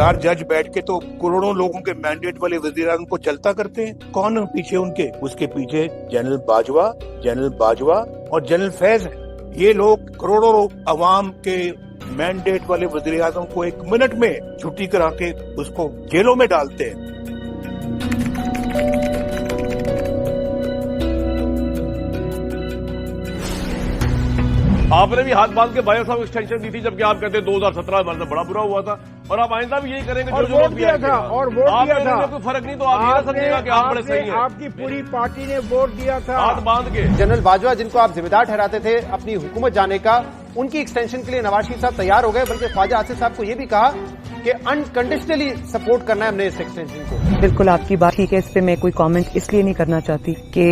4 जज बैठ के तो करोड़ों लोगों के मैंडेट वाले वज़ीर-ए-आज़म को चलता करते हैं। कौन है पीछे उनके? उसके पीछे जनरल बाजवा और जनरल फैज है। ये लोग करोड़ों अवाम के मैंडेट वाले वज़ीर-ए-आज़म को 1 मिनट में छुट्टी करा के उसको जेलों में डालते हैं। आपने भी हाथ बांध के बायो साहब एक्सटेंशन दी थी, जबकि आप कहते हैं 2017 में बड़ा बुरा हुआ था, और आप आइंदा भी यही करेंगे जो वोट दिया था। और वोट दिया था, कोई फर्क नहीं, तो आप ये समझेगा कि आप बड़े सही हैं। आपकी पूरी पार्टी ने वोट दिया था हाथ बांध के। जनरल बाजवा, जिनको आप जिम्मेदार ठहराते थे अपनी हुकूमत जाने का, उनकी एक्सटेंशन के लिए नवाज शरीफ साहब तैयार हो गए, बल्कि ख्वाजा आसिफ साहब को ये भी कहा कि अनकंडीशनली सपोर्ट करना है हमने इस एक्सटेंशन को। बिल्कुल आपकी बात ठीक है, इस पे मैं कोई कमेंट इसलिए नहीं करना चाहती कि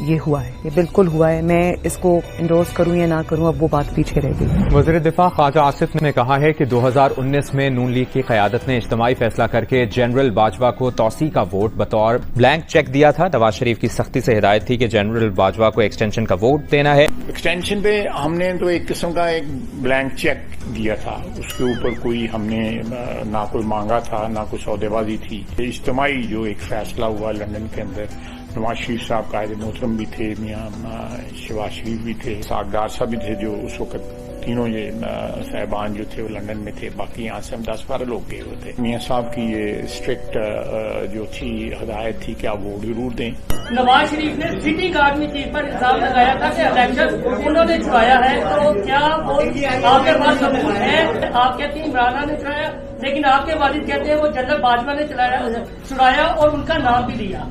ये हुआ है, ये बिल्कुल हुआ है। मैं इसको इंडोर्स करूं या ना करूं, अब वो बात पीछे रह गई। वज़ीर दिफा ख्वाजा आसिफ ने कहा है कि 2019 में नून लीग की क़यादत ने इज्तिमाई फैसला करके जनरल बाजवा को तौसी का वोट बतौर ब्लैंक चेक दिया था। नवाज शरीफ की सख्ती से हिदायत थी कि जनरल बाजवा को एक्सटेंशन का वोट देना है। एक्सटेंशन पे हमने तो एक किस्म का एक ब्लैंक चेक दिया था, उसके ऊपर कोई हमने ना कोई मांगा था, ना कोई सौदेबाजी थी। इज्तिमाई जो एक फैसला हुआ लंदन के अंदर, नवाज शरीफ साहब कायदे मोहतरम भी थे, मियां शहबाज शरीफ भी थे, सागदार साहब भी थे, जो उस वक्त तीनों ये साहिबान जो थे वो लंदन में थे, बाकी यहाँ से हम 10-12 लोग गए हुए थे। मियां साहब की ये स्ट्रिक्ट जो थी हिदायत थी कि आप वोट जरूर दें। नवाज शरीफ ने सिटिंग आर्मी चीफ पर इल्जाम लगाया था कि इलेक्शन उन्होंने छुड़ाया है, तो क्या वो आपके पास सबूत है? आप कहते हैं इमरान ने छुड़ाया, लेकिन आपके वालिद कहते हैं वो जनरल बाजवा ने छुड़ाया और उनका नाम भी लिया।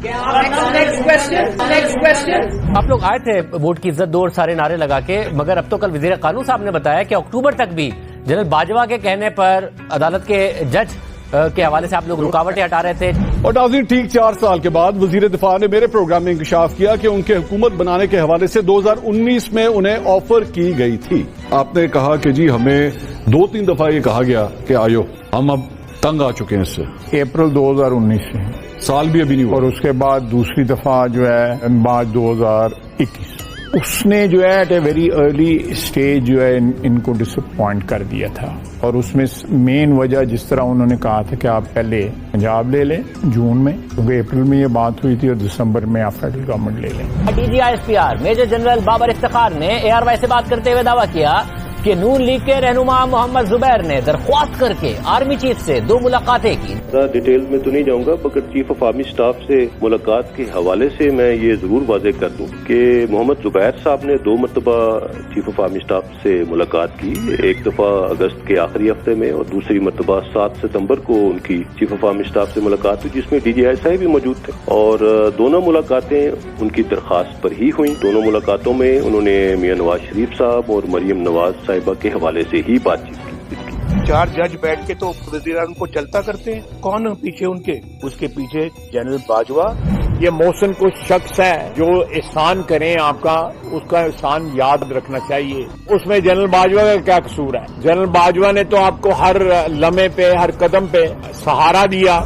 Next question. आप लोग आए थे वोट की इज्जत दो और सारे नारे लगा के, मगर अब तो कल वजीर कानून साहब ने बताया कि अक्टूबर तक भी जनरल बाजवा के कहने पर अदालत के जज के हवाले से आप लोग रुकावटें हटा रहे थे। और नाज़रीन, ठीक 4 साल के बाद वजीर दिफा ने मेरे प्रोग्राम में इंकशाफ किया कि उनके हुकूमत बनाने के हवाले से 2019 में उन्हें ऑफर की गई थी। आपने कहा कि जी हमें 2-3 दफा ये कहा गया कि आयो, हम अब तंग आ चुके हैं इससे। अप्रैल 2019 से साल भी अभी नहीं हुआ, और उसके बाद दूसरी दफा जो है मार्च 2021, उसने जो है at a very early stage जो है इनको डिसअपॉइंट कर दिया था। और उसमें मेन वजह जिस तरह उन्होंने कहा था कि आप पहले पंजाब ले लें जून में, क्योंकि अप्रैल में ये बात हुई थी, और दिसंबर में आप फेडरल गवर्नमेंट ले लें। DGISPR major general Babar Iftikhar ने ARY से बात करते हुए दावा किया कि नून लीग के रहनुमा मोहम्मद जुबैर ने दरख्वास्त करके आर्मी चीफ से 2 मुलाकातें की। डिटेल में तो नहीं जाऊंगा, मगर चीफ ऑफ आर्मी स्टाफ से मुलाकात के हवाले से मैं ये जरूर वाज़ेह कर दूं कि मोहम्मद जुबैर साहब ने 2 मरतबा चीफ ऑफ आर्मी स्टाफ से मुलाकात की। एक दफा अगस्त के आखिरी हफ्ते में, और दूसरी मरतबा 7 सितंबर को उनकी चीफ ऑफ आर्मी स्टाफ से मुलाकात हुई, जिसमें DGI भी मौजूद थे। और दोनों मुलाकातें उनकी दरख्वास्त पर ही हुई। दोनों मुलाकातों में उन्होंने मियां नवाज शरीफ साहब और मरियम नवाज साहिबा के हवाले से ही बातचीत की। 4 जज बैठ के तो वज़ीर-ए-आज़म को चलता करते हैं। कौन है पीछे उनके? उसके पीछे जनरल बाजवा। ये मौसम को शख्स है जो एहसान करें आपका, उसका एहसान याद रखना चाहिए। उसमें जनरल बाजवा का क्या कसूर है? जनरल बाजवा ने तो आपको हर लम्हे पे, हर कदम पे सहारा दिया।